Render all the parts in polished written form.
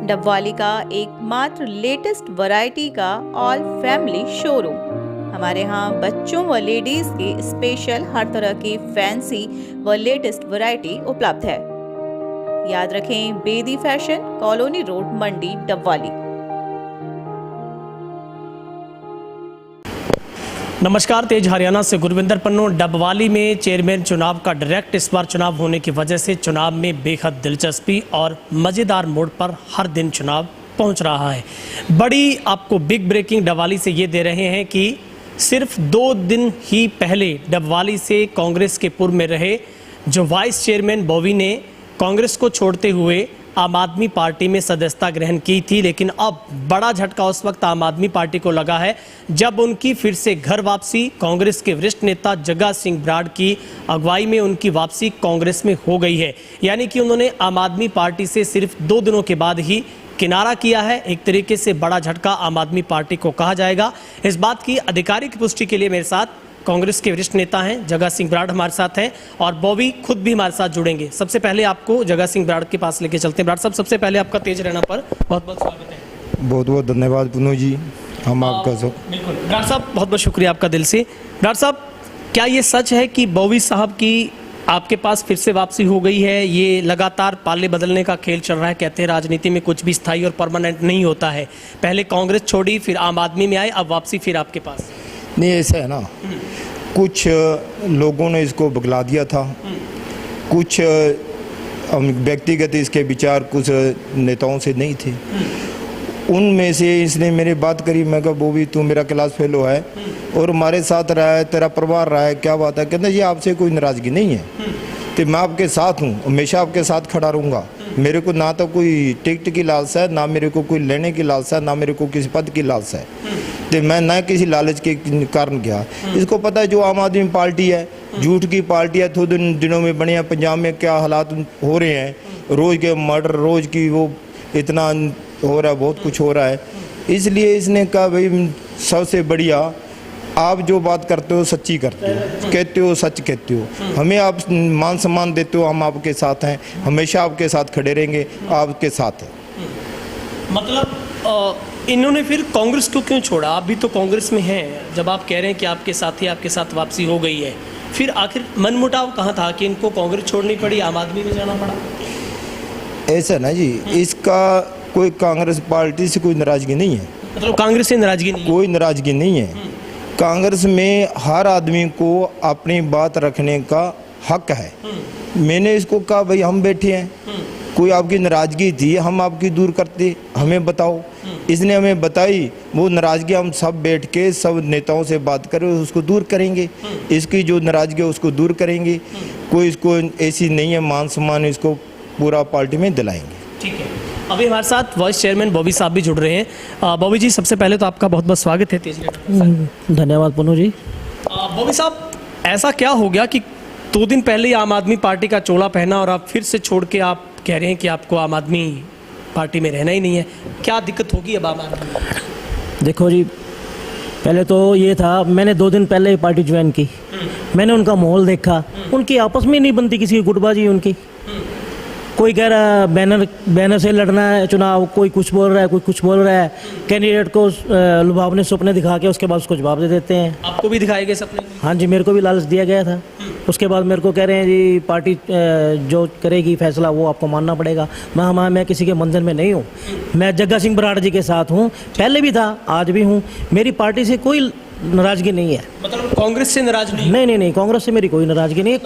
डबवाली का एकमात्र latest variety का ऑल फैमिली शोरूम। हमारे यहाँ बच्चों व लेडीज के स्पेशल हर तरह की फैंसी व लेटेस्ट वैरायटी उपलब्ध है। याद रखें, बेदी फैशन, कॉलोनी रोड, मंडी, डबवाली। नमस्कार, तेज हरियाणा से गुरविंदर पन्नू। डबवाली में चेयरमैन चुनाव का डायरेक्ट इस बार चुनाव होने की वजह से चुनाव में बेहद दिलचस्पी और मज़ेदार मोड पर हर दिन चुनाव पहुंच रहा है। बड़ी आपको बिग ब्रेकिंग डबवाली से ये दे रहे हैं कि सिर्फ 2 दिन ही पहले डबवाली से कांग्रेस के पूर्व में रहे जो वाइस चेयरमैन बॉबी ने कांग्रेस को छोड़ते हुए आम आदमी पार्टी में सदस्यता ग्रहण की थी, लेकिन अब बड़ा झटका उस वक्त आम आदमी पार्टी को लगा है जब उनकी फिर से घर वापसी कांग्रेस के वरिष्ठ नेता जग्गा सिंह बराड़ की अगुवाई में उनकी वापसी कांग्रेस में हो गई है। यानी कि उन्होंने आम आदमी पार्टी से सिर्फ 2 दिनों के बाद ही किनारा किया है। एक तरीके से बड़ा झटका आम आदमी पार्टी को कहा जाएगा। इस बात की आधिकारिक पुष्टि के लिए मेरे साथ कांग्रेस के वरिष्ठ नेता हैं जग्गा सिंह बराड़ हमारे साथ हैं और बॉबी खुद भी हमारे साथ जुड़ेंगे। सबसे पहले आपको जग्गा सिंह बराड़ के पास लेके चलते हैं। बराड़ साहब, सबसे पहले आपका तेज रहना पर बहुत बहुत स्वागत है। बहुत बहुत धन्यवाद पुनू जी, हम आपका सब। बिल्कुल बराड़ साहब, बहुत बहुत शुक्रिया आपका दिल से। बराड़ साहब, क्या ये सच है कि बॉबी साहब की आपके पास फिर से वापसी हो गई है? ये लगातार पाले बदलने का खेल चल रहा है। कहते हैं राजनीति में कुछ भी स्थायी और परमानेंट नहीं होता है। पहले कांग्रेस छोड़ी, फिर आम आदमी में आए, अब वापसी फिर आपके पास। नहीं, ऐसा है ना, कुछ लोगों ने इसको बगला दिया था, कुछ व्यक्तिगत इसके विचार कुछ नेताओं से नहीं थे। उनमें से इसने मेरी बात करी। मैं कहा, बॉबी तू मेरा क्लास फेलो है और हमारे साथ रहा है, तेरा परिवार रहा है, क्या बात है? कहते ये आपसे कोई नाराज़गी नहीं है, तो मैं आपके साथ हूँ, हमेशा आपके साथ खड़ा रहूँगा। मेरे को ना तो कोई टिकट की लालसा है, ना मेरे को कोई लेने की लालसा है, ना मेरे को किसी पद की लालसा है। तो मैं ना किसी लालच के कारण गया। इसको पता है जो आम आदमी पार्टी है झूठ की पार्टी है। थोड़े दिनों में बने पंजाब में क्या हालात हो रहे हैं, रोज़ के मर्डर, रोज़ की वो इतना हो रहा है, बहुत कुछ हो रहा है। इसलिए इसने कहा भाई सबसे बढ़िया आप जो बात करते हो सच्ची करते हो, कहते हो सच कहते हो, हमें आप मान सम्मान देते हो, हम आपके साथ हैं, हमेशा आपके साथ खड़े रहेंगे, आपके साथ हैं। मतलब इन्होंने फिर कांग्रेस को क्यों छोड़ा? आप भी तो कांग्रेस में हैं। जब आप कह रहे हैं कि आपके साथ ही आपके साथ वापसी हो गई है, फिर आखिर मनमुटाव कहाँ था कि इनको कांग्रेस छोड़नी पड़ी, आम आदमी में जाना पड़ा? ऐसा ना जी, इसका कोई कांग्रेस पार्टी से कोई नाराज़गी नहीं है। मतलब कांग्रेस से नाराज़गी नहीं? कोई नाराज़गी नहीं है। कांग्रेस में हर आदमी को अपनी बात रखने का हक है। मैंने इसको कहा भाई हम बैठे हैं, कोई आपकी नाराज़गी थी हम आपकी दूर करते, हमें बताओ। इसने हमें बताई, वो नाराज़गी हम सब बैठ के सब नेताओं से बात करें, उसको दूर करेंगे। इसकी जो नाराज़गी है उसको दूर करेंगे। कोई इसको ऐसी नहीं है, मान सम्मान इसको पूरा पार्टी में दिलाएंगे। ठीक है, अभी हमारे साथ वाइस चेयरमैन बॉबी साहब भी जुड़ रहे हैं। बॉबी जी, सबसे पहले तो आपका बहुत बहुत स्वागत है तेज। धन्यवाद पुनू जी। बॉबी साहब, ऐसा क्या हो गया कि 2 दिन पहले ही आम आदमी पार्टी का चोला पहना और आप फिर से छोड़ के आप कह रहे हैं कि आपको आम आदमी पार्टी में रहना ही नहीं है? क्या दिक्कत होगी अब आम आदमी में? देखो जी, पहले तो ये था, मैंने 2 दिन पहले ही पार्टी ज्वाइन की। मैंने उनका माहौल देखा, उनकी आपस में नहीं बनती किसी की गुटबाजी। उनकी कोई कह रहा है बैनर से लड़ना है चुनाव, कोई कुछ बोल रहा है, कोई कुछ बोल रहा है। कैंडिडेट को लुभावने सपने दिखा के उसके बाद उसको जवाब दे देते हैं। आपको भी दिखाए गए सपने? हाँ जी, मेरे को भी लालच दिया गया था। उसके बाद मेरे को कह रहे हैं जी पार्टी जो करेगी फैसला वो आपको मानना पड़ेगा। मैं किसी के मंजर में नहीं हूँ, मैं जग्गा सिंह बराड़ जी के साथ हूँ, पहले भी था, आज भी हूँ। मेरी पार्टी से कोई नाराज़गी नहीं है। मतलब कांग्रेस से नाराज नहीं? नहीं, कांग्रेस से मेरी कोई नाराज़गी नहीं है।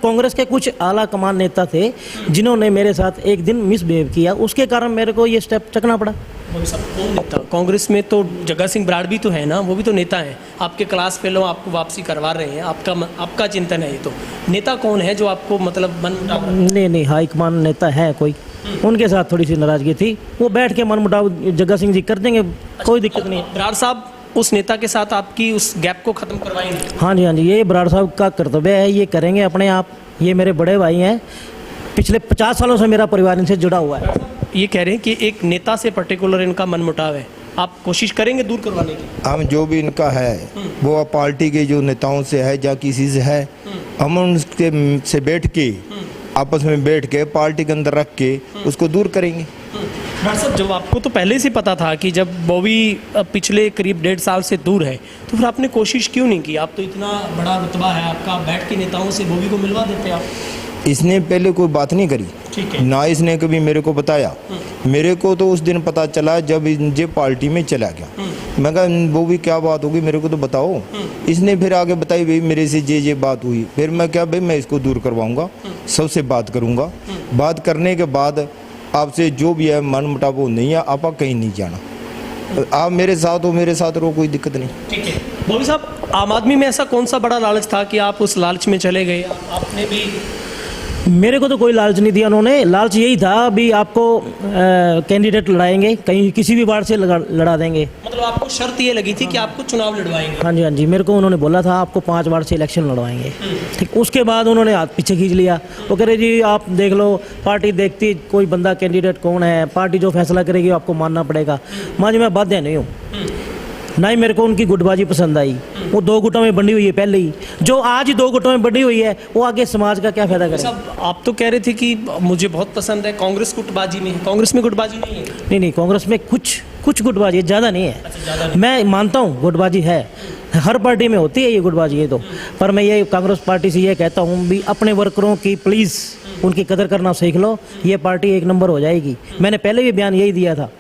कांग्रेस के कुछ आला कमान नेता थे जिन्होंने मेरे साथ एक दिन मिसबिहेव किया, उसके कारण मेरे को ये स्टेप चकना पड़ा। कौन नेता? कांग्रेस में तो जग्गा सिंह बराड़ भी तो है ना, वो भी तो नेता हैं। आपके क्लास फेलो आपको वापसी करवा रहे हैं, आपका चिंतन है। ये तो नेता कौन है जो आपको मतलब मन मुटाव? नहीं, हाईकमान नेता है कोई, उनके साथ थोड़ी सी नाराज़गी थी। वो बैठ के मन मुटाव जग्गा सिंह जी कर देंगे, कोई दिक्कत नहीं। बराड़ साहब उस नेता के साथ आपकी उस गैप को ख़त्म करवाएंगे? हाँ जी, ये बराड़ साहब का कर्तव्य है, ये करेंगे अपने आप। ये मेरे बड़े भाई हैं, पिछले 50 सालों से मेरा परिवार इनसे जुड़ा हुआ है। ये कह रहे हैं कि एक नेता से पर्टिकुलर इनका मनमुटाव है, आप कोशिश करेंगे दूर करवाने की? हम जो भी इनका है वो पार्टी के जो नेताओं से है या किसी से है, हम उनके से बैठ के आपस में बैठ के पार्टी के अंदर रख के उसको दूर करेंगे। डॉक्टर साहब, जब आपको तो पहले से पता था कि जब बॉबी पिछले करीब 1.5 साल से दूर है, तो फिर आपने कोशिश क्यों नहीं की? आप तो इतना बड़ा रुतबा है आपका, बैठ के नेताओं से बॉबी को मिलवा देते आप। इसने पहले कोई बात नहीं करी, ठीक है। ना इसने कभी मेरे को बताया। मेरे को तो उस दिन पता चला जब ये पार्टी में चला गया। मैं कहा वो भी क्या बात होगी, मेरे को तो बताओ। इसने फिर आगे बताई, भाई मेरे से ये बात हुई। फिर मैं क्या, भाई मैं इसको दूर करवाऊंगा, सबसे बात करूंगा। बात करने के बाद आपसे जो भी है मन मुटाव वो नहीं है, आप कहीं नहीं जाना, आप मेरे साथ हो, मेरे साथ रहो, कोई दिक्कत नहीं। ठीक है। बॉबी साहब, आम आदमी में ऐसा कौन सा बड़ा लालच था कि आप उस लालच में चले गए? आपने भी मेरे को तो कोई लालच नहीं दिया उन्होंने। लालच यही था भी आपको कैंडिडेट लड़ाएंगे, कहीं किसी भी वार्ड से लड़ा देंगे। मतलब आपको शर्त ये लगी थी कि आपको चुनाव लड़वाएंगे? हाँ जी, हाँ जी, मेरे को उन्होंने बोला था आपको 5 वार्ड से इलेक्शन लड़वाएंगे। ठीक, उसके बाद उन्होंने हाथ पीछे खींच लिया। वो कह रहे जी आप देख लो, पार्टी देखती कोई बंदा कैंडिडेट कौन है, पार्टी जो फैसला करेगी आपको मानना पड़ेगा। मां जी मैं बाध्य नहीं हूँ, ना ही मेरे को उनकी गुटबाजी पसंद आई। वो 2 गुटों में बंटी हुई है पहले ही, जो आज 2 गुटों में बंटी हुई है वो आगे समाज का क्या फायदा करेगा? साहब, आप तो कह रहे थे कि मुझे बहुत पसंद है, कांग्रेस गुटबाजी में है। कांग्रेस में गुटबाजी नहीं है? नहीं, कांग्रेस में कुछ गुटबाजी है, ज़्यादा नहीं है। ज़्यादा मैं मानता हूँ गुटबाजी है, हर पार्टी में होती है ये गुटबाजी है तो। पर मैं ये कांग्रेस पार्टी से ये कहता हूँ भी अपने वर्करों की प्लीज़ उनकी कदर करना सीख लो, ये पार्टी 1 नंबर हो जाएगी। मैंने पहले भी बयान यही दिया था।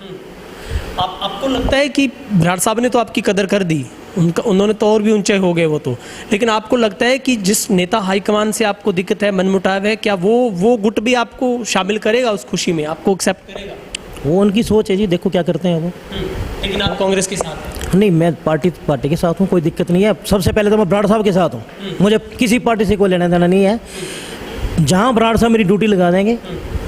आपको लगता है कि बराड़ साहब ने तो आपकी कदर कर दी, उन्होंने तो और भी ऊंचे हो गए वो तो, लेकिन आपको लगता है कि जिस नेता हाईकमान से आपको दिक्कत है, मनमुटाव है, क्या वो गुट भी आपको शामिल करेगा उस खुशी में, आपको एक्सेप्ट करेगा? वो उनकी सोच है जी, देखो क्या करते हैं वो। लेकिन आप कांग्रेस के साथ हैं? नहीं, मैं पार्टी के साथ हूँ, कोई दिक्कत नहीं है। सबसे पहले तो मैं बराड़ साहब के साथ हूँ, मुझे किसी पार्टी से कोई लेना देना नहीं है। जहाँ बराड़ साहब मेरी ड्यूटी लगा देंगे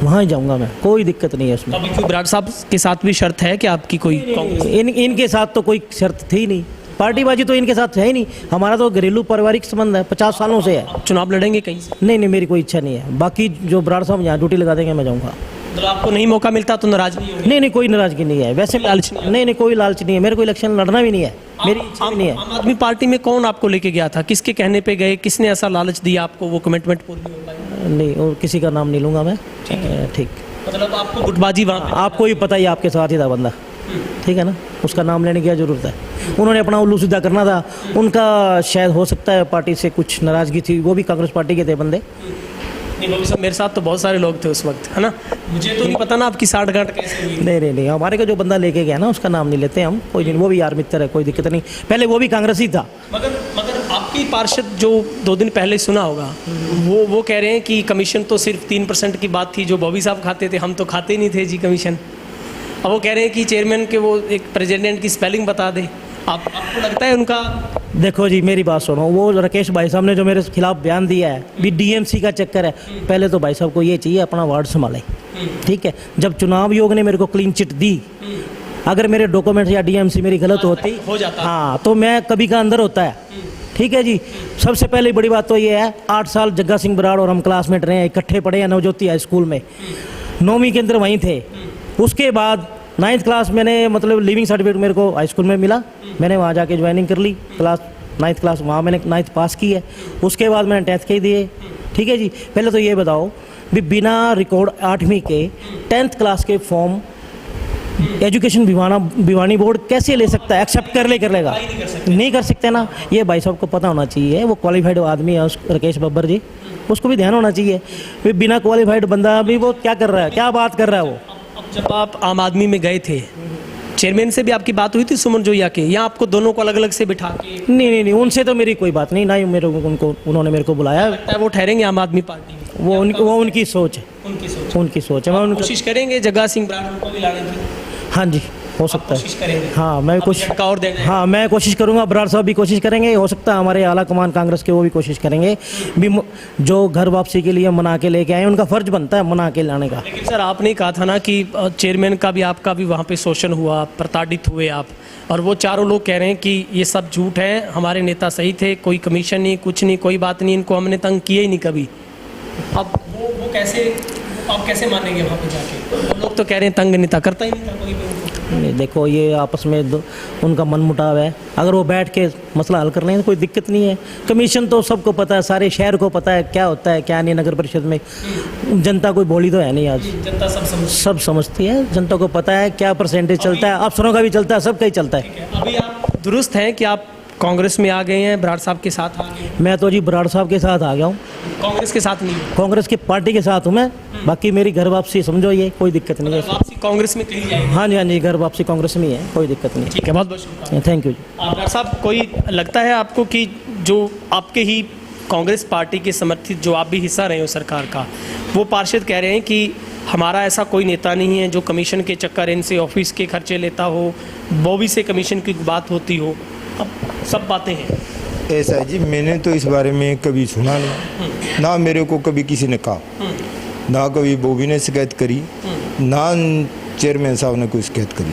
वहाँ ही जाऊँगा मैं, कोई दिक्कत नहीं है उसमें। अभी क्यों बराड़ साहब के साथ भी शर्त है कि आपकी कोई कांग्रेस? इनके साथ तो कोई शर्त थी नहीं, पार्टीबाजी तो इनके साथ है ही नहीं। हमारा तो घरेलू पारिवारिक संबंध है, 50 सालों से है। आप चुनाव लड़ेंगे कहीं से? नहीं, मेरी कोई इच्छा नहीं है। बाकी जो बराड़ साहब यहाँ ड्यूटी लगा देंगे मैं जाऊँगा। मतलब आपको नहीं मौका मिलता तो नाराज नहीं होंगे? नहीं, कोई नाराजगी नहीं है। वैसे लालच नहीं? नहीं, कोई लालच नहीं है। मेरे को इलेक्शन लड़ना भी नहीं है, मेरी इच्छा भी नहीं है। आम आदमी पार्टी में कौन आपको लेके गया था, किसके कहने पे गए, किसने ऐसा लालच दिया आपको, वो कमिटमेंट पूरी हो पाई? नहीं, और किसी का नाम नहीं लूँगा मैं। ठीक, मतलब आपको गुटबाजी वहाँ पे? आपको ही पता ही, आपके साथ ही था बंदा, ठीक है ना, उसका नाम लेने की क्या जरूरत है? उन्होंने अपना उल्लू सीधा करना था। उनका शायद हो सकता है पार्टी से कुछ नाराजगी थी, वो भी कांग्रेस पार्टी के थे बंदे। नहीं बाबू साहब, मेरे साथ तो बहुत सारे लोग थे उस वक्त, है ना, मुझे तो नहीं पता ना आपकी साठगांठ कैसे हुई। नहीं, हमारे को जो बंदा लेके गया ना उसका नाम नहीं लेते हम, कोई नहीं, वो भी यार मित्र है, कोई दिक्कत नहीं। पहले वो भी कांग्रेस ही था। मगर आपकी पार्षद जो 2 दिन पहले सुना होगा, वो कह रहे हैं कि कमीशन तो सिर्फ 3% की बात थी जो बॉबी साहब खाते थे, हम तो खाते नहीं थे जी कमीशन। अब वो कह रहे हैं कि चेयरमैन के वो एक प्रेसिडेंट की स्पेलिंग बता दे। आपको लगता है उनका? देखो जी, मेरी बात सुनो, वो राकेश भाई साहब ने जो मेरे खिलाफ बयान दिया है भी डीएमसी का चक्कर है, पहले तो भाई साहब को ये चाहिए अपना वार्ड संभाले, ठीक है। जब चुनाव आयोग ने मेरे को क्लीन चिट दी, अगर मेरे डॉक्यूमेंट्स या डीएमसी मेरी गलत होती हो जाता, हाँ, तो मैं कभी का अंदर होता है, ठीक है जी। सबसे पहले बड़ी बात तो ये है, 8 साल जग्गा सिंह बराड़ और हम क्लासमेट रहे हैं, इकट्ठे पढ़े हैं नवज्योति हाई स्कूल में, 9वीं के अंदर वहीं थे। उसके बाद 9th क्लास मैंने मतलब लिविंग सर्टिफिकेट मेरे को हाई स्कूल में मिला, मैंने वहाँ जाके ज्वाइनिंग कर ली, 9th क्लास वहाँ मैंने 9th पास की है। उसके बाद मैंने 10th के दिए, ठीक है जी। पहले तो ये बताओ भी बिना रिकॉर्ड 8वीं के 10th क्लास के फॉर्म एजुकेशन भिवानी बोर्ड कैसे ले सकता है? एक्सेप्ट कर लेगा? नहीं कर सकते ना। ये भाई साहब को पता होना चाहिए, वो क्वालिफाइड आदमी है राकेश बब्बर जी, उसको भी ध्यान होना चाहिए। भी बिना क्वालिफाइड बंदा भी वो क्या कर रहा है, क्या बात कर रहा है वो। जब आप आम आदमी में गए थे, चेयरमैन से भी आपकी बात हुई थी सुमन जोया के, या आपको दोनों को अलग अलग से बिठा के? नहीं, उनसे तो मेरी कोई बात नहीं, ना ही उन्होंने मेरे को बुलाया। वो ठहरेंगे आम आदमी पार्टी में? वो उनकी सोच है, उनकी सोच है। मैं कोशिश करेंगे जग्गा सिंह बराड़ को भी लाने की? हाँ जी, हो सकता है। कोशिश करेंगे? हाँ, मैं कोशिश और देंगे? हाँ, मैं कोशिश करूँगा, बराड़ साहब भी कोशिश करेंगे, हो सकता है हमारे आला कमान कांग्रेस के वो भी कोशिश करेंगे भी। जो घर वापसी के लिए मना के लेके आए, उनका फर्ज बनता है मना के लाने का। लेकिन सर, आपने कहा था ना कि चेयरमैन का भी आपका भी वहाँ पे शोषण हुआ, प्रताड़ित हुए आप, और वो चारों लोग कह रहे हैं कि ये सब झूठ है, हमारे नेता सही थे, कोई कमीशन नहीं, कुछ नहीं, कोई बात नहीं, इनको हमने तंग किया ही नहीं कभी। अब वो कैसे, आप कैसे मानेंगे वहाँ पे जाके? वो लोग तो कह रहे हैं तंग नहीं था, करता ही नहीं था कोई भी उनको। नहीं, देखो ये आपस में उनका मनमुटाव है। अगर वो बैठ के मसला हल कर लें तो कोई दिक्कत नहीं है। कमीशन तो सबको पता है, सारे शहर को पता है क्या होता है क्या नहीं नगर परिषद में। जनता कोई बोली तो है नहीं आज, जनता सब समझती है। जनता को पता है क्या परसेंटेज चलता है, अफसरों का भी चलता है, सबका ही चलता है। अभी आप दुरुस्त हैं कि आप कांग्रेस में आ गए हैं, बराड़ साहब के साथ आ गए हैं? मैं तो जी बराड़ साहब के साथ आ गया हूँ, कांग्रेस के साथ नहीं? कांग्रेस की पार्टी के साथ हूँ मैं। बाकी मेरी घर वापसी समझो, ये कोई दिक्कत नहीं है। वापसी कांग्रेस में कही जाएगी? हाँ जी, हाँ जी, घर वापसी कांग्रेस में ही है, कोई दिक्कत नहीं। ठीक है, बहुत बहुत शुक्रिया। थैंक यू जी। बराड़ साहब, कोई लगता है आपको कि जो आपके ही कांग्रेस पार्टी के समर्थित, जो आप भी हिस्सा रहे हो सरकार का, वो पार्षद कह रहे हैं कि हमारा ऐसा कोई नेता नहीं है जो कमीशन के चक्कर इनसे ऑफिस के खर्चे लेता हो, बॉबी से कमीशन की बात होती हो, अब सब बातें हैं? ऐसा है जी, मैंने तो इस बारे में कभी सुना नहीं, ना मेरे को कभी किसी ने कहा, ना कभी बॉबी ने शिकायत करी, ना चेयरमैन साहब ने कोई शिकायत करी।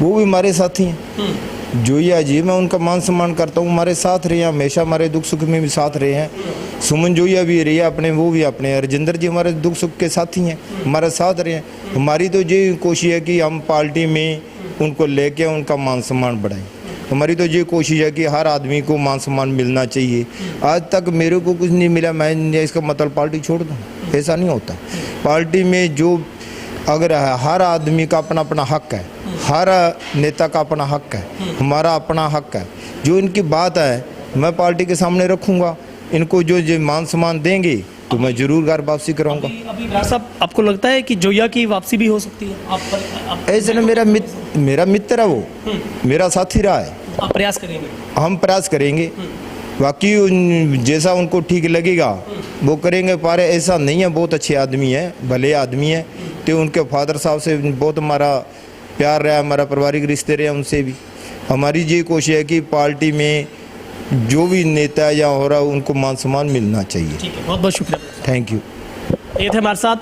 वो भी हमारे साथी हैं। जोया जी, मैं उनका मान सम्मान करता हूँ, हमारे साथ रहे हैं हमेशा, हमारे दुख सुख में भी साथ रहे हैं। सुमन जोया भी रही है अपने, वो भी अपने। राजेंद्र जी हमारे दुख सुख के साथी हैं, हमारे साथ रहे हैं। हमारी तो ये कोशिश है कि हम पार्टी में उनको लेके उनका मान सम्मान बढ़ाएं। हमारी तो ये कोशिश है कि हर आदमी को मान सम्मान मिलना चाहिए। आज तक मेरे को कुछ नहीं मिला, मैं इसका मतलब पार्टी छोड़ दूँ, ऐसा नहीं होता। पार्टी में जो अगर हर आदमी का अपना अपना हक है, हर नेता का अपना हक है, हमारा अपना हक है। जो इनकी बात है मैं पार्टी के सामने रखूँगा। इनको जो मान सम्मान देंगे तो मैं जरूर घर वापसी कराऊंगा। अभी बराड़ साहब, आपको लगता है कि जोया की वापसी भी हो सकती है? आप ऐसे ना, मेरा मित्र है वो, मेरा साथी रहा है। आप प्रयास करेंगे? हम प्रयास करेंगे, बाकी जैसा उनको ठीक लगेगा वो करेंगे। पर ऐसा नहीं है, बहुत अच्छे आदमी है, भले आदमी है। तो उनके फादर साहब से बहुत हमारा प्यार रहा, हमारा पारिवारिक रिश्ते रहे उनसे भी। हमारी ये कोशिश है कि पार्टी में जो भी नेता या हो रहा उनको मान सम्मान मिलना चाहिए। ठीक है, बहुत बहुत शुक्रिया। Thank you. ये थे हमारे साथ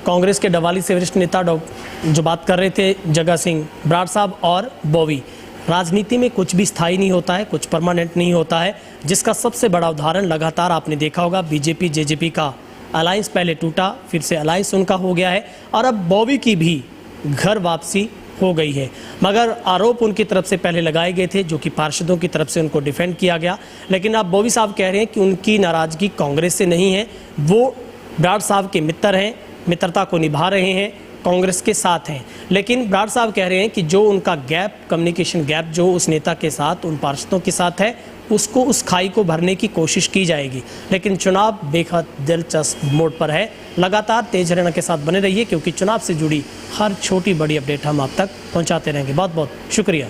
कांग्रेस के डवाली से वरिष्ठ नेता जो बात कर रहे थे, जगह सिंह बराड़ साहब और बॉबी। राजनीति में कुछ भी स्थायी नहीं होता है, कुछ परमानेंट नहीं होता है, जिसका सबसे बड़ा उदाहरण लगातार आपने देखा होगा बीजेपी जेजेपी का अलायंस पहले टूटा, फिर से अलायंस उनका हो गया है और अब बॉबी की भी घर वापसी हो गई है। मगर आरोप उनकी तरफ से पहले लगाए गए थे, जो कि पार्षदों की तरफ से उनको डिफेंड किया गया। लेकिन अब बॉबी साहब कह रहे हैं कि उनकी नाराज़गी कांग्रेस से नहीं है, वो बराड़ साहब के मित्र हैं, मित्रता को निभा रहे हैं, कांग्रेस के साथ हैं। लेकिन बराड़ साहब कह रहे हैं कि जो उनका गैप, कम्युनिकेशन गैप जो उस नेता के साथ, उन पार्षदों के साथ है, उसको, उस खाई को भरने की कोशिश की जाएगी। लेकिन चुनाव बेहद दिलचस्प मोड़ पर है। लगातार तेज हरियाणा के साथ बने रहिए, क्योंकि चुनाव से जुड़ी हर छोटी बड़ी अपडेट हम आप तक पहुंचाते रहेंगे। बहुत बहुत शुक्रिया।